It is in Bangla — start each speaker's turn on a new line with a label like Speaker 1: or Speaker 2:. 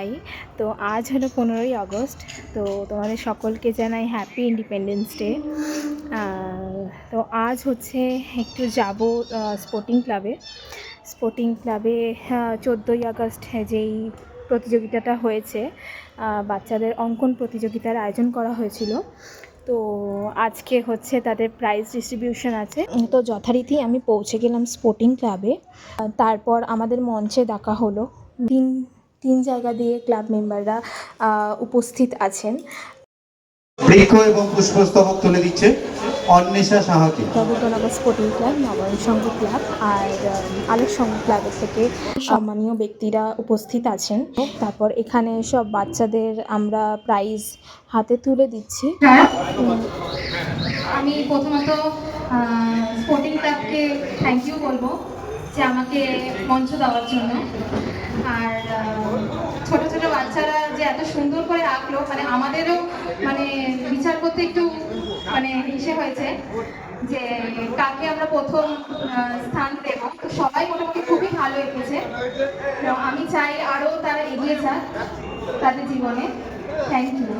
Speaker 1: জানাই। তো আজ হলো 15ই আগস্ট। তো তোমাদের সকলকে জানাই হ্যাপি ইন্ডিপেন্ডেন্স ডে। তো আজ হচ্ছে একটু যাব স্পোর্টিং ক্লাবে 14ই আগস্ট যেই প্রতিযোগিতাটা হয়েছে, বাচ্চাদের অঙ্কন প্রতিযোগিতার আয়োজন করা হয়েছিল। তো আজকে হচ্ছে তাদের প্রাইজ ডিস্ট্রিবিউশন আছে। তো যথারীতি আমি পৌঁছে গেলাম স্পোর্টিং ক্লাবে। তারপর আমাদের মঞ্চে ডাকা হলো। তিন জায়গা দিয়ে ক্লাব মেম্বাররা উপস্থিত আছেন।
Speaker 2: বৃক্ষ এবং পুষ্পস্তবক তুলে দিচ্ছে অন্বেষা সাহাকে।
Speaker 1: নবীনগর স্পোর্টিং ক্লাব, নবায়ন সংঘ ক্লাব আর আলোক সংঘ ক্লাবের থেকে সম্মানীয় ব্যক্তিরা উপস্থিত আছেন। তারপর এখানে সব বাচ্চাদের আমরা প্রাইজ হাতে তুলে দিচ্ছি।
Speaker 3: আমি প্রথমত স্পোর্টিং ক্লাবকে থ্যাংক ইউ বলবো যে আমাকে মঞ্চ দেওয়ার জন্য। আর ছোট ছোট বাচ্চারা যে এত সুন্দর করে আঁকলো, মানে আমাদেরও মানে বিচার করতে একটু মানে ইসে হয়েছে যে কাকে আমরা প্রথম স্থান দেব। তো সবাই মোটামুটি খুবই ভালো এঁকেছে। তো আমি চাই আরও তারা এগিয়ে যাক তাদের জীবনে। Thank you.